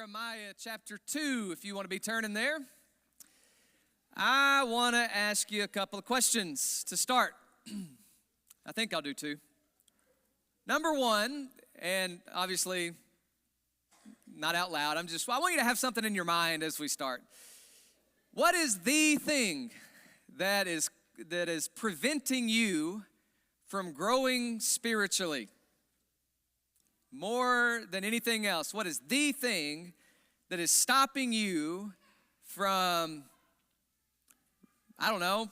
Jeremiah chapter 2, if you want to be turning there. I want to ask you a couple of questions to start. I think I'll do two. Number one, and obviously not out loud, I want you to have something in your mind as we start. What is the thing that is preventing you from growing spiritually? More than anything else, what is the thing that is stopping you from,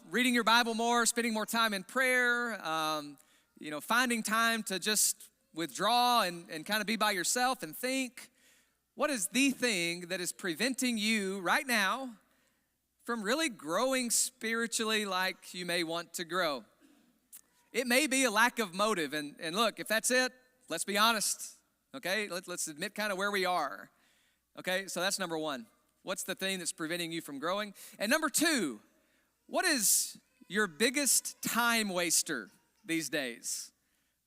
reading your Bible more, spending more time in prayer, finding time to just withdraw and kind of be by yourself and think? What is the thing that is preventing you right now from really growing spiritually like you may want to grow? It may be a lack of motive, and look, if that's it, let's be honest, okay? Let's admit kind of where we are, okay? So that's number one. What's the thing that's preventing you from growing? And number two, what is your biggest time waster these days?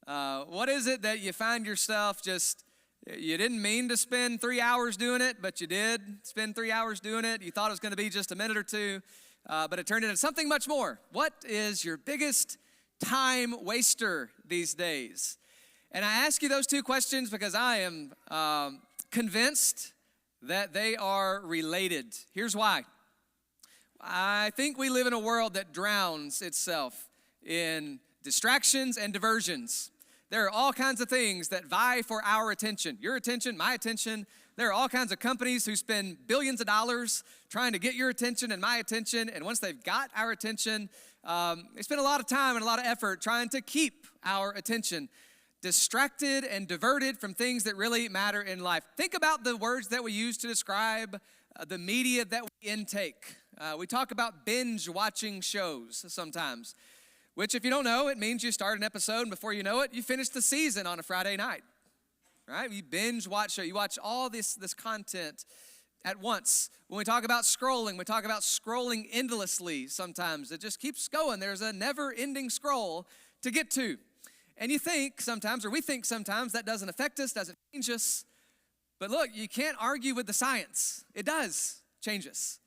What is it that you find yourself you didn't mean to spend 3 hours doing it, but you did spend 3 hours doing it. You thought it was going to be just a minute or two, but it turned into something much more. What is your biggest time waster these days? And I ask you those two questions because I am convinced that they are related. Here's why. I think we live in a world that drowns itself in distractions and diversions. There are all kinds of things that vie for our attention, your attention, my attention. There are all kinds of companies who spend billions of dollars trying to get your attention and my attention. And once they've got our attention, they spend a lot of time and a lot of effort trying to keep our attention distracted and diverted from things that really matter in life. Think about the words that we use to describe the media that we intake. We talk about binge watching shows sometimes, which if you don't know, it means you start an episode and before you know it, you finish the season on a Friday night, right? You binge watch show. You watch all this content at once. When we talk about scrolling, we talk about scrolling endlessly sometimes. It just keeps going. There's a never-ending scroll to get to. And we think sometimes that doesn't affect us, doesn't change us. But look, you can't argue with the science. It does change us.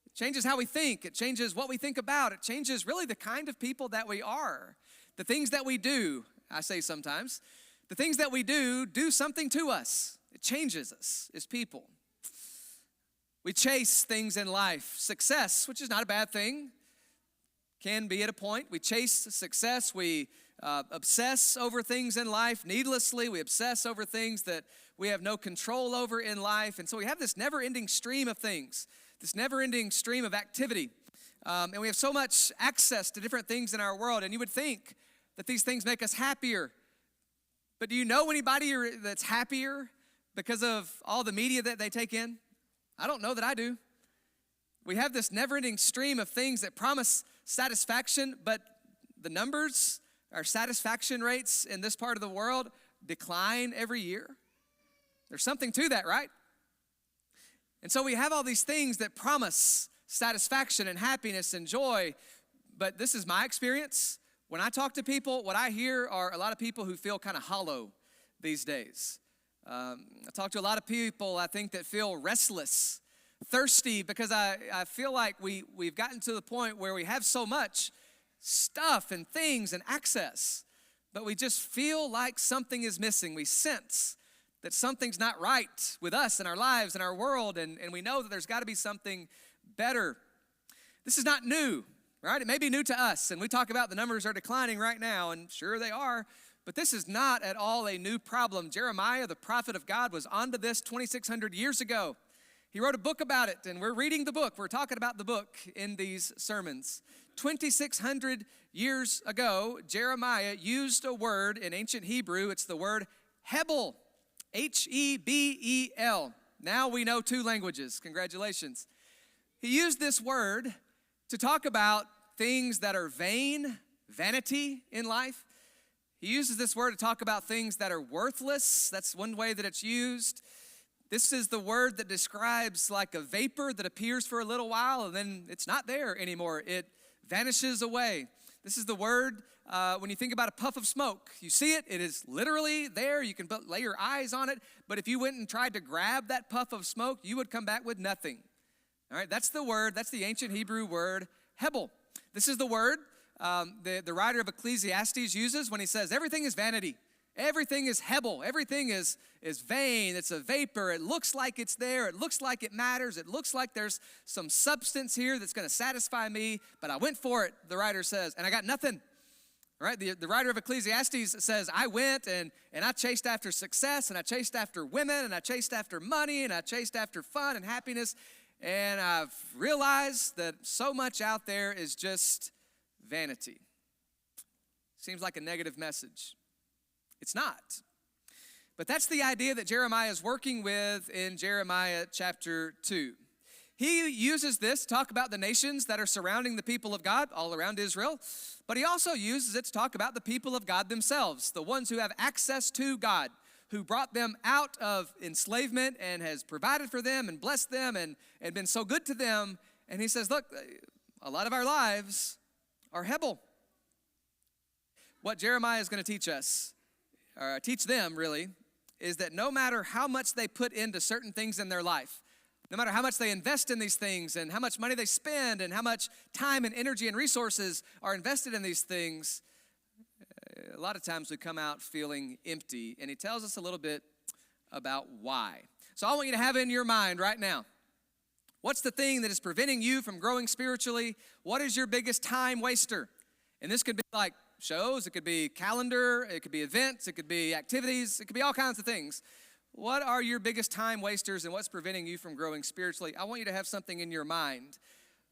It changes how we think. It changes what we think about. It changes really the kind of people that we are. The things that we do, I say sometimes, the things that we do something to us. It changes us as people. We chase things in life. Success, which is not a bad thing, can be at a point. We chase success. We obsess over things in life needlessly. We obsess over things that we have no control over in life. And so we have this never-ending stream of things, this never-ending stream of activity. And we have so much access to different things in our world. And you would think that these things make us happier. But do you know anybody that's happier because of all the media that they take in? I don't know that I do. We have this never-ending stream of things that promise satisfaction, but the numbers, our satisfaction rates in this part of the world decline every year. There's something to that, right? And so we have all these things that promise satisfaction and happiness and joy, but this is my experience. When I talk to people, what I hear are a lot of people who feel kind of hollow these days. I talk to a lot of people, I think, that feel restless, thirsty, because I feel like we've gotten to the point where we have so much stuff and things and access, but we just feel like something is missing. We sense that something's not right with us and our lives and our world, and we know that there's got to be something better. This is not new, right? It may be new to us, and we talk about the numbers are declining right now, and sure they are, but this is not at all a new problem. Jeremiah, the prophet of God, was onto this 2,600 years ago. He wrote a book about it, and we're reading the book. We're talking about the book in these sermons. 2,600 years ago, Jeremiah used a word in ancient Hebrew. It's the word Hebel, Hebel. Now we know two languages. Congratulations. He used this word to talk about things that are vain, vanity in life. He uses this word to talk about things that are worthless. That's one way that it's used. This is the word that describes like a vapor that appears for a little while and then it's not there anymore. It vanishes away. This is the word when you think about a puff of smoke. You see it, it is literally there. You can lay your eyes on it. But if you went and tried to grab that puff of smoke, you would come back with nothing. All right, that's the word. That's the ancient Hebrew word, hebel. This is the word the writer of Ecclesiastes uses when he says everything is vanity. Everything is hebel. Everything is vain. It's a vapor. It looks like it's there. It looks like it matters. It looks like there's some substance here that's going to satisfy me, but I went for it, the writer says, and I got nothing. All right, the writer of Ecclesiastes says, I went and I chased after success, and I chased after women, and I chased after money, and I chased after fun and happiness, and I've realized that so much out there is just vanity. Seems like a negative message. It's not. But that's the idea that Jeremiah is working with in Jeremiah chapter 2. He uses this to talk about the nations that are surrounding the people of God all around Israel, but he also uses it to talk about the people of God themselves, the ones who have access to God, who brought them out of enslavement and has provided for them and blessed them and been so good to them. And he says, look, a lot of our lives are hebel. What Jeremiah is going to teach us, or teach them really, is that no matter how much they put into certain things in their life, no matter how much they invest in these things and how much money they spend and how much time and energy and resources are invested in these things, a lot of times we come out feeling empty. And he tells us a little bit about why. So I want you to have in your mind right now, what's the thing that is preventing you from growing spiritually? What is your biggest time waster? And this could be like shows, it could be calendar, it could be events, it could be activities, it could be all kinds of things. What are your biggest time wasters and what's preventing you from growing spiritually? I want you to have something in your mind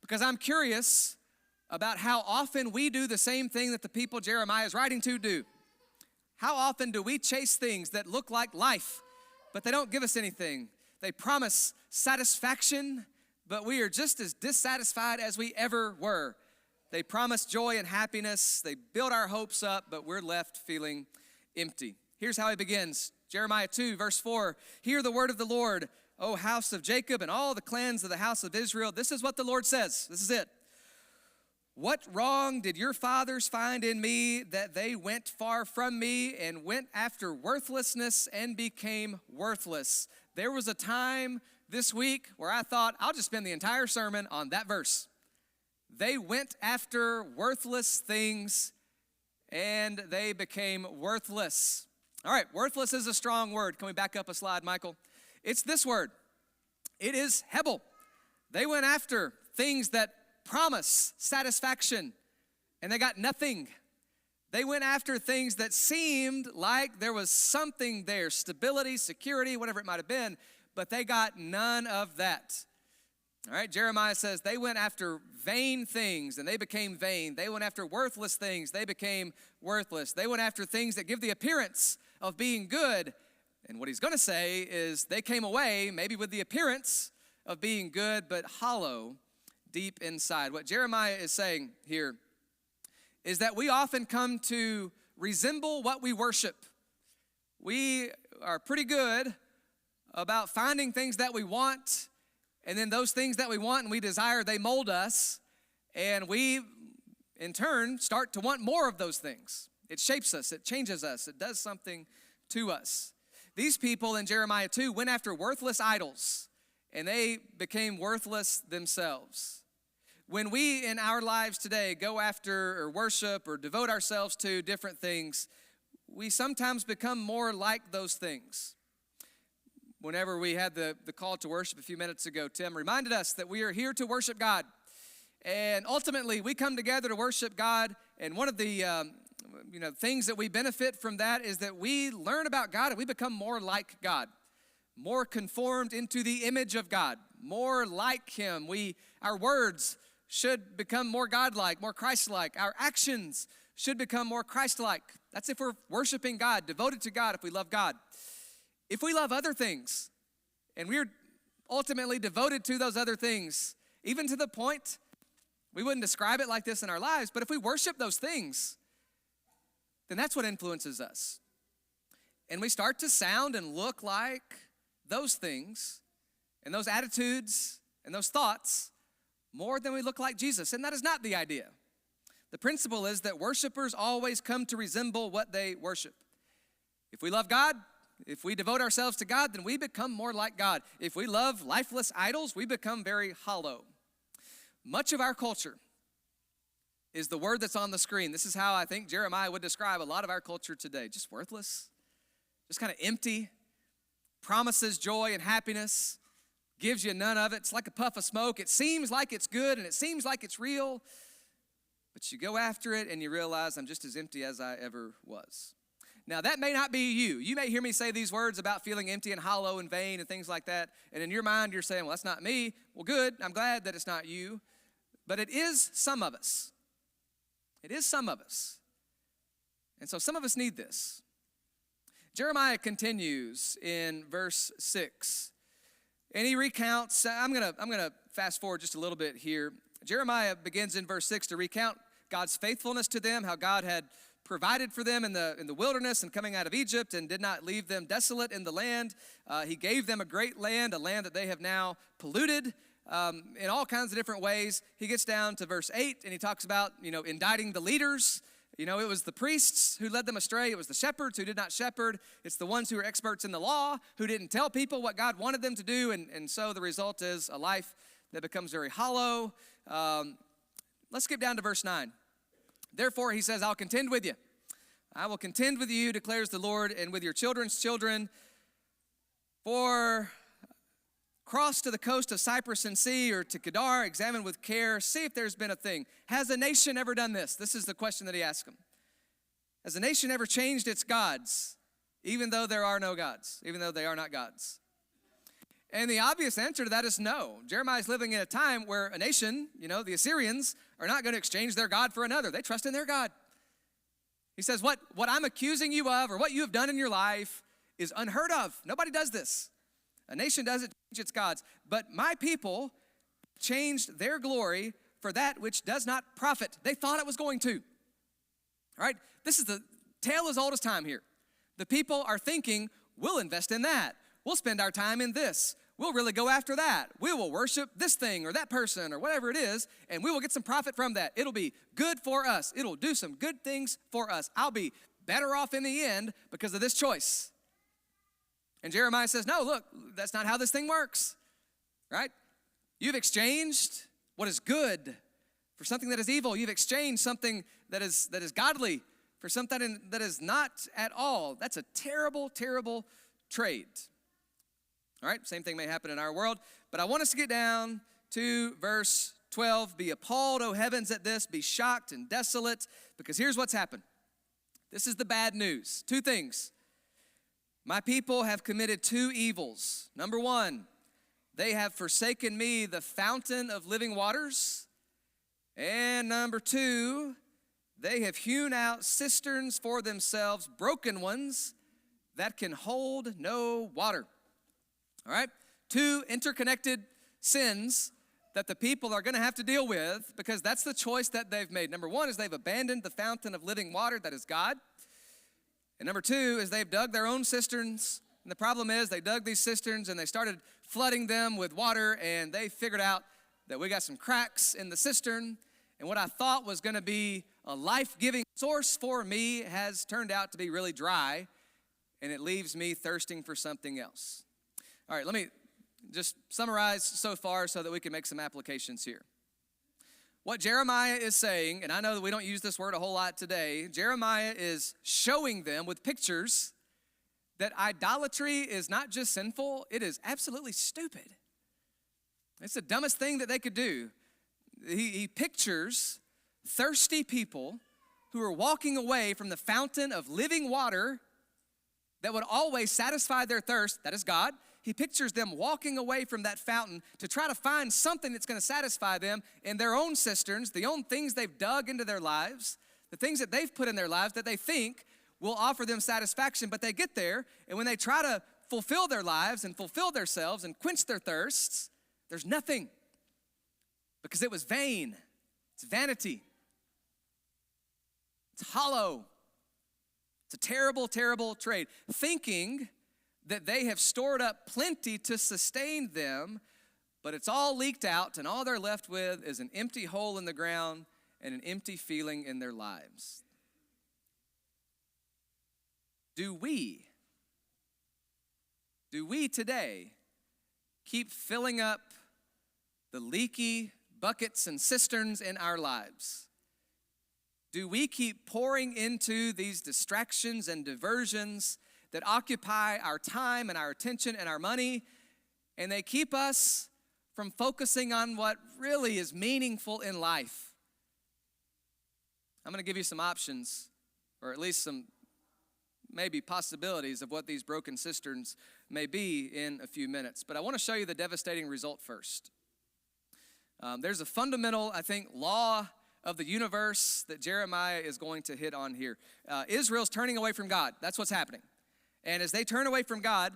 because I'm curious about how often we do the same thing that the people Jeremiah is writing to do. How often do we chase things that look like life, but they don't give us anything? They promise satisfaction, but we are just as dissatisfied as we ever were. They promise joy and happiness. They build our hopes up, but we're left feeling empty. Here's how he begins. Jeremiah 2, verse 4. Hear the word of the Lord, O house of Jacob, and all the clans of the house of Israel. This is what the Lord says. This is it. What wrong did your fathers find in me that they went far from me and went after worthlessness and became worthless? There was a time this week where I thought, I'll just spend the entire sermon on that verse. They went after worthless things, and they became worthless. All right, worthless is a strong word. Can we back up a slide, Michael? It's this word. It is hebel. They went after things that promise satisfaction, and they got nothing. They went after things that seemed like there was something there, stability, security, whatever it might have been, but they got none of that. All right, Jeremiah says they went after vain things and they became vain. They went after worthless things. They became worthless. They went after things that give the appearance of being good. And what he's going to say is they came away maybe with the appearance of being good, but hollow deep inside. What Jeremiah is saying here is that we often come to resemble what we worship. We are pretty good about finding things that we want, and then those things that we want and we desire, they mold us, and we, in turn, start to want more of those things. It shapes us, it changes us, it does something to us. These people in Jeremiah 2 went after worthless idols, and they became worthless themselves. When we in our lives today go after or worship or devote ourselves to different things, we sometimes become more like those things. Whenever we had the call to worship a few minutes ago, Tim reminded us that we are here to worship God. And ultimately, we come together to worship God. And one of the things that we benefit from that is that we learn about God and we become more like God, more conformed into the image of God, more like Him. Our words should become more God-like, more Christ-like. Our actions should become more Christ-like. That's if we're worshiping God, devoted to God, if we love God. If we love other things, and we're ultimately devoted to those other things, even to the point, we wouldn't describe it like this in our lives, but if we worship those things, then that's what influences us. And we start to sound and look like those things, and those attitudes, and those thoughts, more than we look like Jesus. And that is not the idea. The principle is that worshipers always come to resemble what they worship. If we love God, if we devote ourselves to God, then we become more like God. If we love lifeless idols, we become very hollow. Much of our culture is the word that's on the screen. This is how I think Jeremiah would describe a lot of our culture today. Just worthless, just kind of empty, promises joy and happiness, gives you none of it. It's like a puff of smoke. It seems like it's good and it seems like it's real, but you go after it and you realize I'm just as empty as I ever was. Now, that may not be you. You may hear me say these words about feeling empty and hollow and vain and things like that, and in your mind you're saying, well, that's not me. Well, good. I'm glad that it's not you, but it is some of us. It is some of us. And so some of us need this. Jeremiah continues in verse 6, and he recounts, I'm gonna fast forward just a little bit here. Jeremiah begins in verse 6 to recount God's faithfulness to them, how God had provided for them in the wilderness and coming out of Egypt and did not leave them desolate in the land. He gave them a great land, a land that they have now polluted in all kinds of different ways. He gets down to verse 8 and he talks about, indicting the leaders. It was the priests who led them astray. It was the shepherds who did not shepherd. It's the ones who were experts in the law who didn't tell people what God wanted them to do. And so the result is a life that becomes very hollow. Let's skip down to verse 9. Therefore, he says, I'll contend with you. I will contend with you, declares the Lord, and with your children's children. For cross to the coast of Cyprus and sea, or to Kedar, examine with care, see if there's been a thing. Has a nation ever done this? This is the question that he asked them. Has a nation ever changed its gods, even though there are no gods, even though they are not gods? And the obvious answer to that is no. Jeremiah is living in a time where a nation, the Assyrians, are not going to exchange their God for another. They trust in their God. He says, what I'm accusing you of, or what you have done in your life, is unheard of. Nobody does this. A nation doesn't change its gods. But my people changed their glory for that which does not profit. They thought it was going to. All right? This is the tale as old as time here. The people are thinking, we'll invest in that. We'll spend our time in this. We'll really go after that. We will worship this thing or that person or whatever it is, and we will get some profit from that. It'll be good for us. It'll do some good things for us. I'll be better off in the end because of this choice. And Jeremiah says, no, look, that's not how this thing works, right? You've exchanged what is good for something that is evil. You've exchanged something that is godly for something that is not at all. That's a terrible, terrible trade. All right, same thing may happen in our world, but I want us to get down to verse 12. Be appalled, O heavens, at this. Be shocked and desolate, because here's what's happened. This is the bad news. Two things. My people have committed two evils. Number one, they have forsaken me, the fountain of living waters. And number two, they have hewn out cisterns for themselves, broken ones that can hold no water. All right? Two interconnected sins that the people are going to have to deal with, because that's the choice that they've made. Number one is they've abandoned the fountain of living water, that is God. And number two is they've dug their own cisterns. And the problem is they dug these cisterns and they started flooding them with water, and they figured out that we got some cracks in the cistern. And what I thought was going to be a life-giving source for me has turned out to be really dry, and it leaves me thirsting for something else. All right, let me just summarize so far so that we can make some applications here. What Jeremiah is saying, and I know that we don't use this word a whole lot today, Jeremiah is showing them with pictures that idolatry is not just sinful, it is absolutely stupid. It's the dumbest thing that they could do. He pictures thirsty people who are walking away from the fountain of living water that would always satisfy their thirst, that is God. He pictures them walking away from that fountain to try to find something that's going to satisfy them in their own cisterns, the own things they've dug into their lives, the things that they've put in their lives that they think will offer them satisfaction. But they get there, and when they try to fulfill their lives and fulfill themselves and quench their thirsts, there's nothing, because it was vain. It's vanity. It's hollow. It's a terrible, terrible trade. Thinking that they have stored up plenty to sustain them, but it's all leaked out, and all they're left with is an empty hole in the ground and an empty feeling in their lives. Do we today keep filling up the leaky buckets and cisterns in our lives? Do we keep pouring into these distractions and diversions that occupy our time and our attention and our money, and they keep us from focusing on what really is meaningful in life? I'm going to give you some options, or at least some maybe possibilities of what these broken cisterns may be in a few minutes. But I want to show you the devastating result first. There's a fundamental, I think, law of the universe that Jeremiah is going to hit on here. Israel's turning away from God. That's what's happening. And as they turn away from God,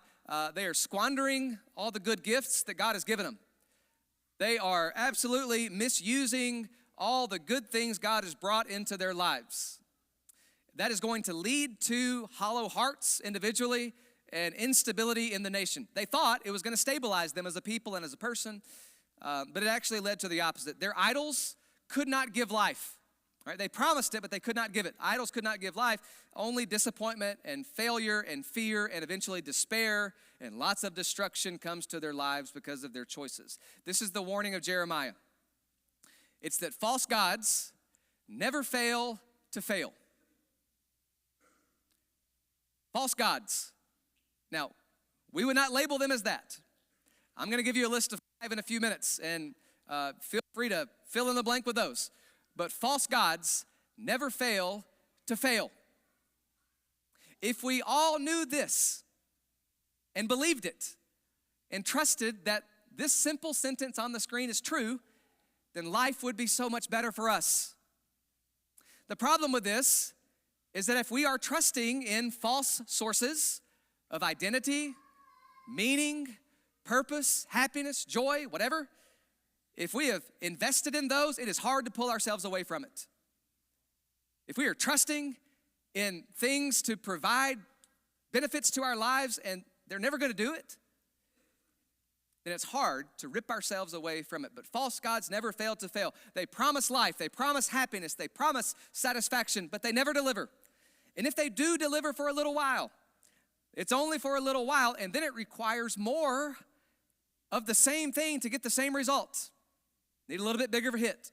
they are squandering all the good gifts that God has given them. They are absolutely misusing all the good things God has brought into their lives. That is going to lead to hollow hearts individually and instability in the nation. They thought it was going to stabilize them as a people and as a person, but it actually led to the opposite. Their idols could not give life. Right? They promised it, but they could not give it. Idols could not give life. Only disappointment and failure and fear and eventually despair and lots of destruction comes to their lives because of their choices. This is the warning of Jeremiah. It's that false gods never fail to fail. False gods. Now, we would not label them as that. I'm going to give you a list of 5 in a few minutes, and feel free to fill in the blank with those. But false gods never fail to fail. If we all knew this and believed it and trusted that this simple sentence on the screen is true, then life would be so much better for us. The problem with this is that if we are trusting in false sources of identity, meaning, purpose, happiness, joy, whatever, if we have invested in those, it is hard to pull ourselves away from it. If we are trusting in things to provide benefits to our lives and they're never going to do it, then it's hard to rip ourselves away from it. But false gods never fail to fail. They promise life, they promise happiness, they promise satisfaction, but they never deliver. And if they do deliver for a little while, it's only for a little while, and then it requires more of the same thing to get the same result. Need a little bit bigger of a hit.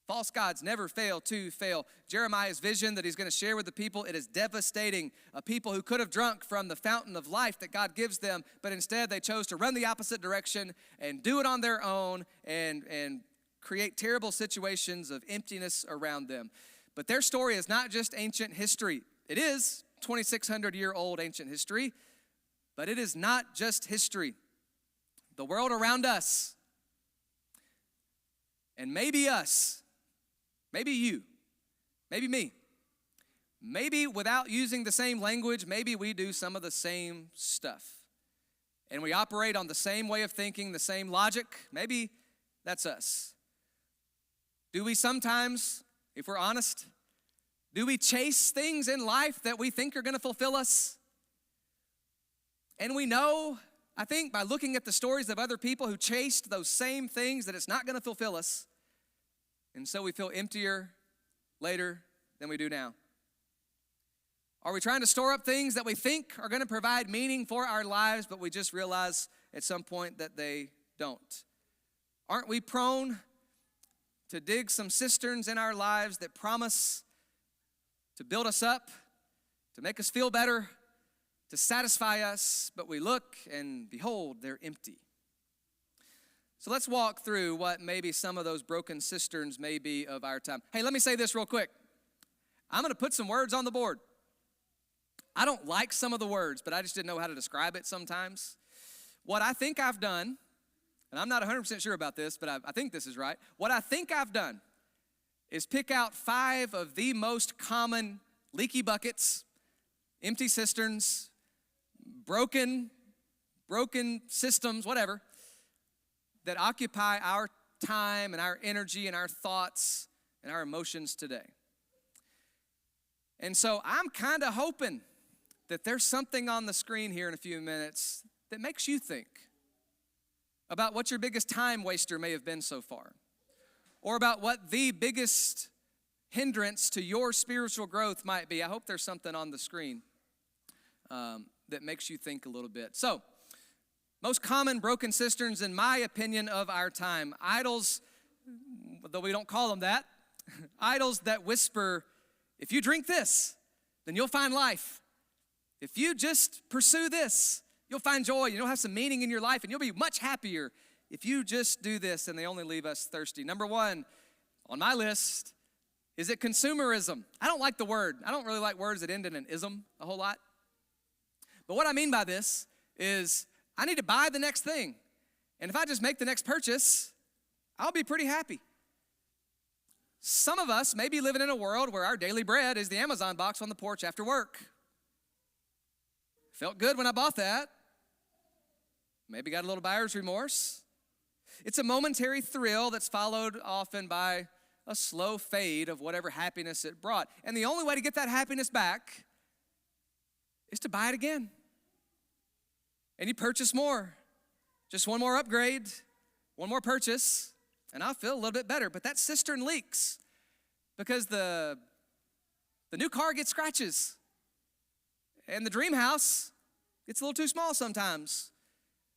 False gods never fail to fail. Jeremiah's vision that he's going to share with the people, it is devastating. A people who could have drunk from the fountain of life that God gives them, but instead they chose to run the opposite direction and do it on their own and create terrible situations of emptiness around them. But their story is not just ancient history. It is 2,600-year-old ancient history, but it is not just history. The world around us, and maybe us, maybe you, maybe me, maybe without using the same language, maybe we do some of the same stuff. And we operate on the same way of thinking, the same logic. Maybe that's us. Do we sometimes, if we're honest, do we chase things in life that we think are going to fulfill us? And we know, I think, by looking at the stories of other people who chased those same things that it's not going to fulfill us. And so we feel emptier later than we do now. Are we trying to store up things that we think are going to provide meaning for our lives, but we just realize at some point that they don't? Aren't we prone to dig some cisterns in our lives that promise to build us up, to make us feel better, to satisfy us, but we look and behold, they're empty? So let's walk through what maybe some of those broken cisterns may be of our time. Hey, let me say this real quick. I'm going to put some words on the board. I don't like some of the words, but I just didn't know how to describe it sometimes. What I think I've done, and I'm not 100% sure about this, but I think this is right. What I think I've done is pick out 5 of the most common leaky buckets, empty cisterns, broken systems, whatever, that occupy our time and our energy and our thoughts and our emotions today. And so I'm kind of hoping that there's something on the screen here in a few minutes that makes you think about what your biggest time waster may have been so far, or about what the biggest hindrance to your spiritual growth might be. I hope there's something on the screen that makes you think a little bit. So, most common broken cisterns, in my opinion, of our time. Idols, though we don't call them that, idols that whisper, if you drink this, then you'll find life. If you just pursue this, you'll find joy. You'll have some meaning in your life, and you'll be much happier if you just do this, and they only leave us thirsty. Number one on my list, is it consumerism? I don't like the word. I don't really like words that end in an ism a whole lot. But what I mean by this is I need to buy the next thing. And if I just make the next purchase, I'll be pretty happy. Some of us may be living in a world where our daily bread is the Amazon box on the porch after work. Felt good when I bought that. Maybe got a little buyer's remorse. It's a momentary thrill that's followed often by a slow fade of whatever happiness it brought. And the only way to get that happiness back is to buy it again. And you purchase more. Just one more upgrade, one more purchase, and I'll feel a little bit better. But that cistern leaks because the new car gets scratches. And the dream house gets a little too small sometimes.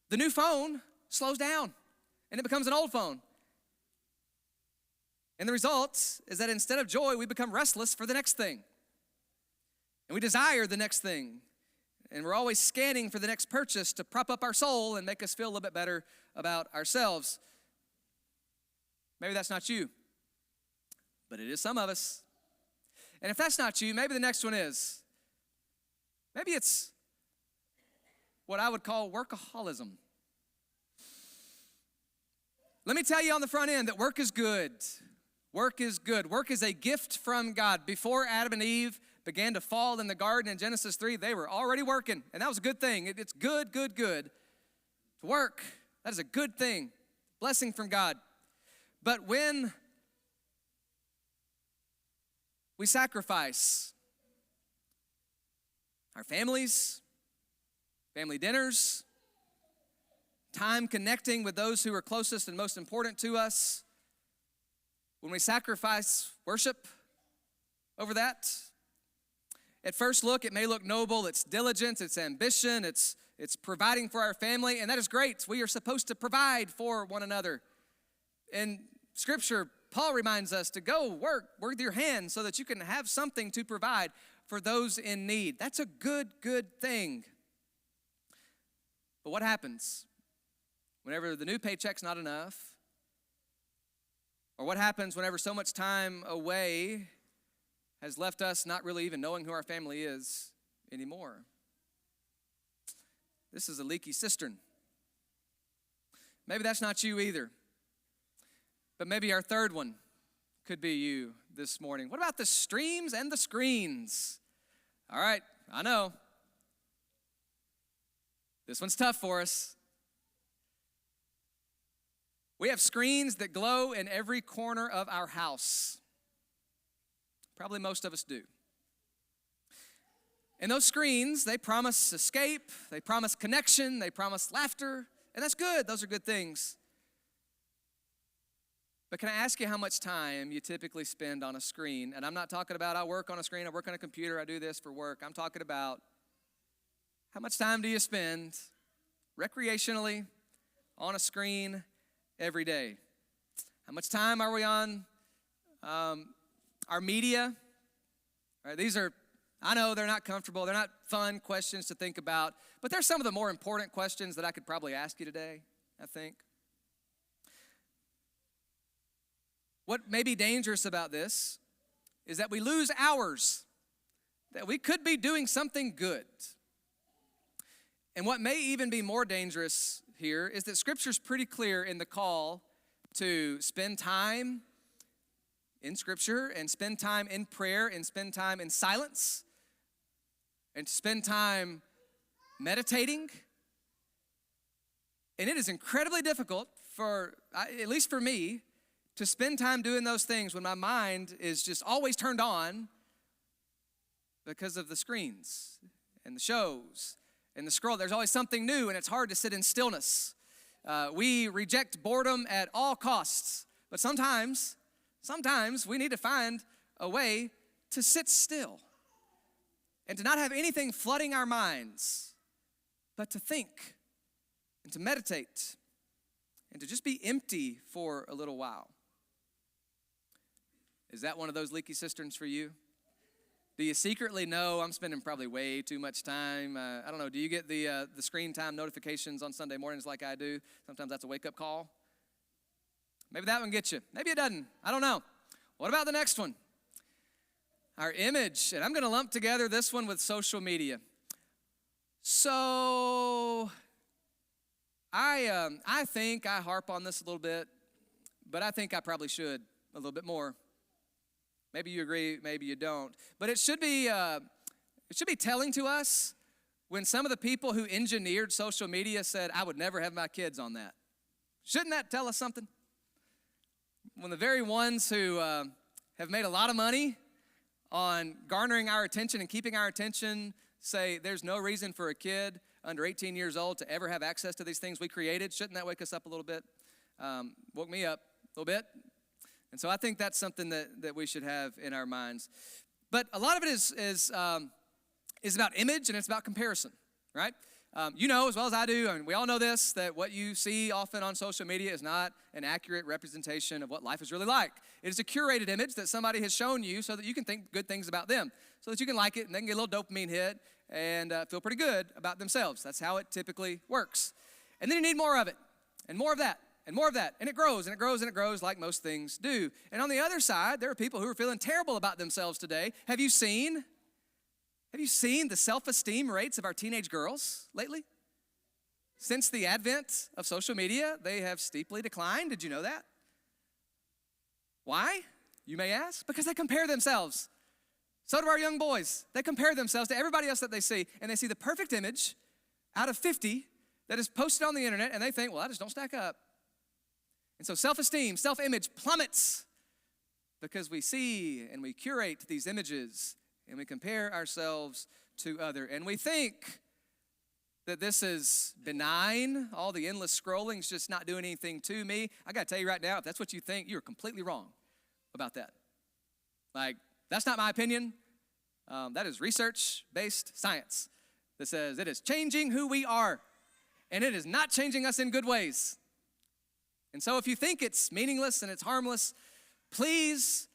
The new phone slows down, and it becomes an old phone. And the result is that instead of joy, we become restless for the next thing. And we desire the next thing. And we're always scanning for the next purchase to prop up our soul and make us feel a little bit better about ourselves. Maybe that's not you, but it is some of us. And if that's not you, maybe the next one is. Maybe it's what I would call workaholism. Let me tell you on the front end that work is good. Work is good. Work is a gift from God. Before Adam and Eve began to fall in the garden in Genesis 3, they were already working, and that was a good thing. It's good to work. That is a good thing. Blessing from God. But when we sacrifice our families, family dinners, time connecting with those who are closest and most important to us, when we sacrifice worship over that, at first look, it may look noble. It's diligence, it's ambition, it's providing for our family, and that is great. We are supposed to provide for one another. In Scripture, Paul reminds us to go work with your hands so that you can have something to provide for those in need. That's a good thing. But what happens whenever the new paycheck's not enough? Or what happens whenever so much time away has left us not really even knowing who our family is anymore? This is a leaky cistern. Maybe that's not you either. But maybe our third one could be you this morning. What about the streams and the screens? All right, I know. This one's tough for us. We have screens that glow in every corner of our house. Probably most of us do. And those screens, they promise escape, they promise connection, they promise laughter, and that's good. Those are good things. But can I ask you how much time you typically spend on a screen? And I'm not talking about I work on a screen, I work on a computer, I do this for work. I'm talking about how much time do you spend recreationally on a screen every day? How much time are we on our media? All right, these are, I know they're not comfortable, they're not fun questions to think about, but they're some of the more important questions that I could probably ask you today, I think. What may be dangerous about this is that we lose hours that we could be doing something good. And what may even be more dangerous here is that Scripture's pretty clear in the call to spend time in Scripture and spend time in prayer and spend time in silence and to spend time meditating. And it is incredibly difficult for, at least for me, to spend time doing those things when my mind is just always turned on because of the screens and the shows and the scroll. There's always something new, and it's hard to sit in stillness. We reject boredom at all costs, but sometimes Sometimes we need to find a way to sit still and to not have anything flooding our minds, but to think and to meditate and to just be empty for a little while. Is that one of those leaky cisterns for you? Do you secretly know I'm spending probably way too much time? I don't know, do you get the screen time notifications on Sunday mornings like I do? Sometimes that's a wake-up call. Maybe that one gets you. Maybe it doesn't. I don't know. What about the next one? Our image. And I'm going to lump together this one with social media. So I think I harp on this a little bit, but I think I probably should a little bit more. Maybe you agree, maybe you don't. But it should be telling to us when some of the people who engineered social media said, I would never have my kids on that. Shouldn't that tell us something? When the very ones who have made a lot of money on garnering our attention and keeping our attention say there's no reason for a kid under 18 years old to ever have access to these things we created, shouldn't that wake us up a little bit? Woke me up a little bit. And so I think that's something that we should have in our minds. But a lot of it is about image and it's about comparison, right? You know as well as I do, I mean, we all know this, that what you see often on social media is not an accurate representation of what life is really like. It is a curated image that somebody has shown you so that you can think good things about them, so that you can like it and they can get a little dopamine hit and feel pretty good about themselves. That's how it typically works. And then you need more of it and more of that. And more of that, and it grows, and it grows, and it grows like most things do. And on the other side, there are people who are feeling terrible about themselves today. Have you seen the self-esteem rates of our teenage girls lately? Since the advent of social media, they have steeply declined. Did you know that? Why, you may ask? Because they compare themselves. So do our young boys. They compare themselves to everybody else that they see, and they see the perfect image out of 50 that is posted on the internet, and they think, well, I just don't stack up. And so self-esteem, self-image plummets because we see and we curate these images and we compare ourselves to other. And we think that this is benign. All the endless scrolling is just not doing anything to me. I got to tell you right now, if that's what you think, you're completely wrong about that. Like, that's not my opinion. That is research-based science that says it is changing who we are, and it is not changing us in good ways. And so if you think it's meaningless and it's harmless, please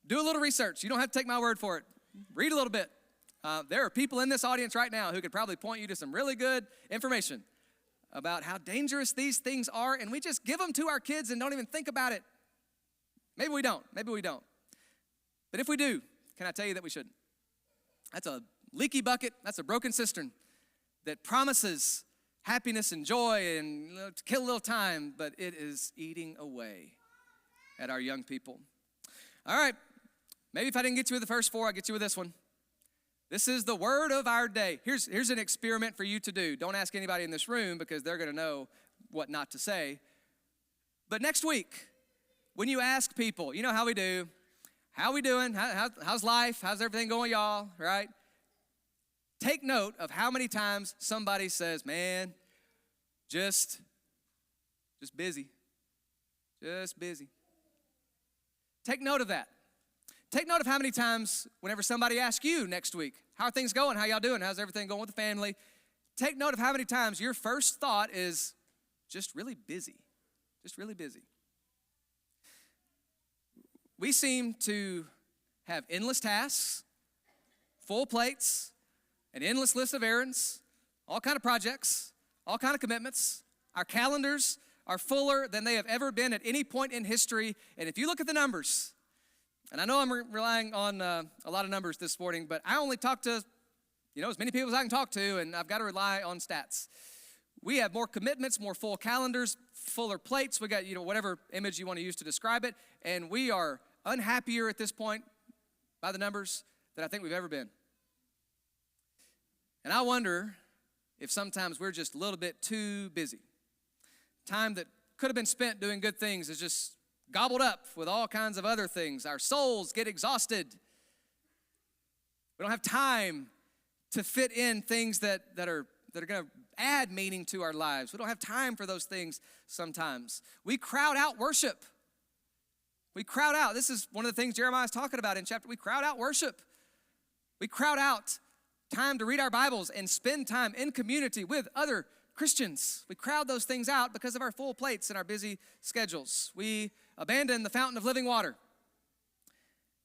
do a little research. You don't have to take my word for it. Read a little bit. There are people in this audience right now who could probably point you to some really good information about how dangerous these things are, and we just give them to our kids and don't even think about it. Maybe we don't. Maybe we don't. But if we do, can I tell you that we shouldn't? That's a leaky bucket. That's a broken cistern that promises happiness and joy and to kill a little time, but it is eating away at our young people. All right, maybe if I didn't get you with the first four, I'll get you with this one. This is the word of our day. Here's an experiment for you to do. Don't ask anybody in this room because they're going to know what not to say. But next week, when you ask people, you know how we do, how we doing? How's life? How's everything going, y'all? Right? Take note of how many times somebody says, man, just busy. Just busy. Take note of that. Take note of how many times whenever somebody asks you next week, how are things going? How y'all doing? How's everything going with the family? Take note of how many times your first thought is just really busy. Just really busy. We seem to have endless tasks, full plates, an endless list of errands, all kind of projects, all kind of commitments. Our calendars are fuller than they have ever been at any point in history. And if you look at the numbers, and I know I'm relying on a lot of numbers this morning, but I only talk to, as many people as I can talk to, and I've got to rely on stats. We have more commitments, more full calendars, fuller plates. We got, whatever image you want to use to describe it. And we are unhappier at this point by the numbers than I think we've ever been. And I wonder if sometimes we're just a little bit too busy. Time that could have been spent doing good things is just gobbled up with all kinds of other things. Our souls get exhausted. We don't have time to fit in things that are going to add meaning to our lives. We don't have time for those things sometimes. We crowd out worship. We crowd out. This is one of the things Jeremiah is talking about in chapter. We crowd out worship. We crowd out time to read our Bibles and spend time in community with other Christians. We crowd those things out because of our full plates and our busy schedules. We abandon the fountain of living water.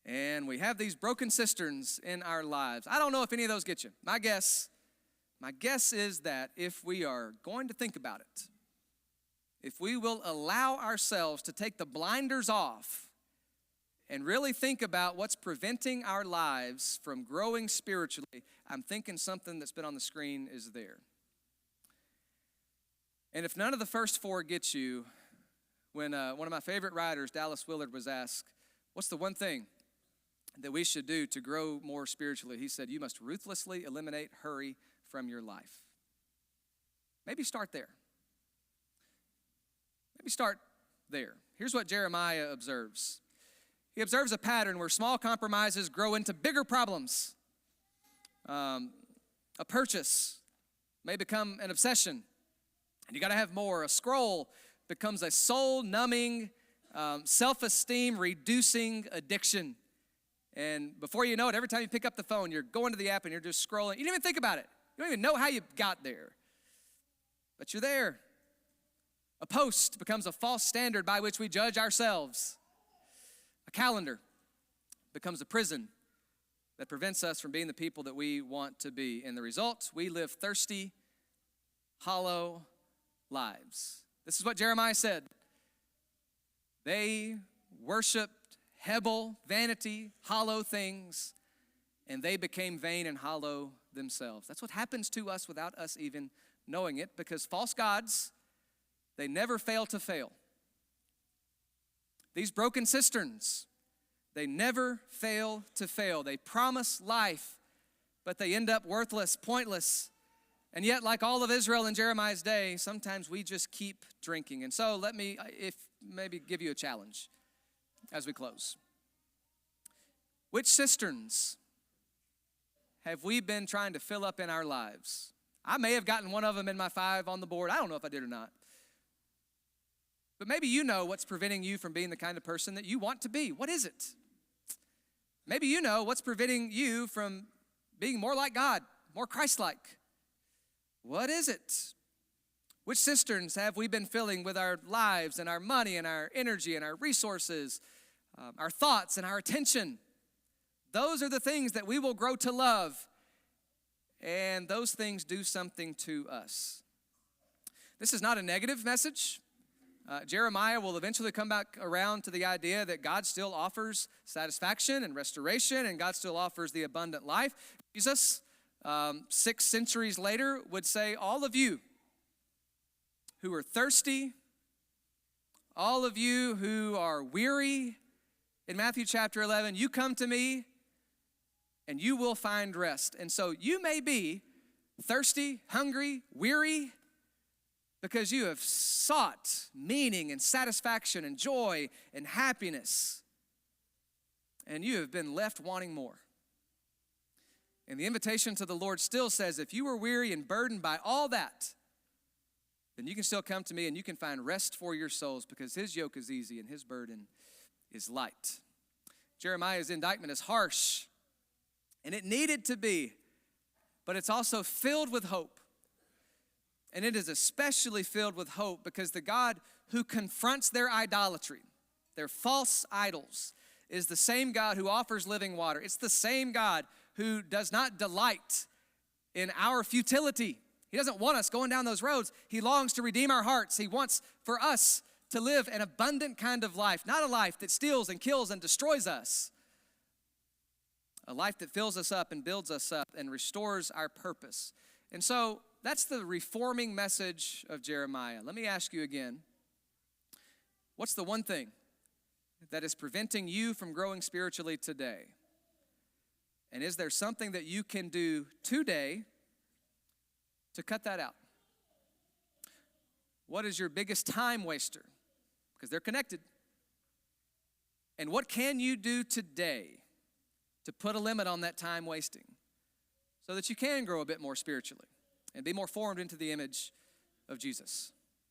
And we have these broken cisterns in our lives. I don't know if any of those get you. My guess is that if we are going to think about it, if we will allow ourselves to take the blinders off and really think about what's preventing our lives from growing spiritually, I'm thinking something that's been on the screen is there. And if none of the first four get you, when one of my favorite writers, Dallas Willard, was asked, what's the one thing that we should do to grow more spiritually? He said, you must ruthlessly eliminate hurry from your life. Maybe start there. Maybe start there. Here's what Jeremiah observes. He observes a pattern where small compromises grow into bigger problems. A purchase may become an obsession, and you got to have more. A scroll becomes a soul-numbing, self-esteem-reducing addiction. And before you know it, every time you pick up the phone, you're going to the app and you're just scrolling. You didn't even think about it. You don't even know how you got there. But you're there. A post becomes a false standard by which we judge ourselves. A calendar becomes a prison that prevents us from being the people that we want to be. And the result, we live thirsty, hollow lives. This is what Jeremiah said. They worshiped Hebel, vanity, hollow things, and they became vain and hollow themselves. That's what happens to us without us even knowing it, because false gods, they never fail to fail. These broken cisterns, they never fail to fail. They promise life, but they end up worthless, pointless. And yet, like all of Israel in Jeremiah's day, sometimes we just keep drinking. And so let me maybe give you a challenge as we close. Which cisterns have we been trying to fill up in our lives? I may have gotten one of them in my 5 on the board. I don't know if I did or not. But maybe you know what's preventing you from being the kind of person that you want to be. What is it? Maybe you know what's preventing you from being more like God, more Christ-like. What is it? Which cisterns have we been filling with our lives and our money and our energy and our resources, our thoughts and our attention? Those are the things that we will grow to love, and those things do something to us. This is not a negative message. Jeremiah will eventually come back around to the idea that God still offers satisfaction and restoration, and God still offers the abundant life. Jesus, 6 centuries later, would say, all of you who are thirsty, all of you who are weary, in Matthew chapter 11, you come to me and you will find rest. And so you may be thirsty, hungry, weary, because you have sought meaning and satisfaction and joy and happiness, and you have been left wanting more. And the invitation to the Lord still says, if you are weary and burdened by all that, then you can still come to me and you can find rest for your souls, because his yoke is easy and his burden is light. Jeremiah's indictment is harsh, and it needed to be, but it's also filled with hope. And it is especially filled with hope because the God who confronts their idolatry, their false idols, is the same God who offers living water. It's the same God who does not delight in our futility. He doesn't want us going down those roads. He longs to redeem our hearts. He wants for us to live an abundant kind of life, not a life that steals and kills and destroys us. A life that fills us up and builds us up and restores our purpose. And so that's the reforming message of Jeremiah. Let me ask you again, what's the one thing that is preventing you from growing spiritually today? And is there something that you can do today to cut that out? What is your biggest time waster? Because they're connected. And what can you do today to put a limit on that time wasting so that you can grow a bit more spiritually and be more formed into the image of Jesus?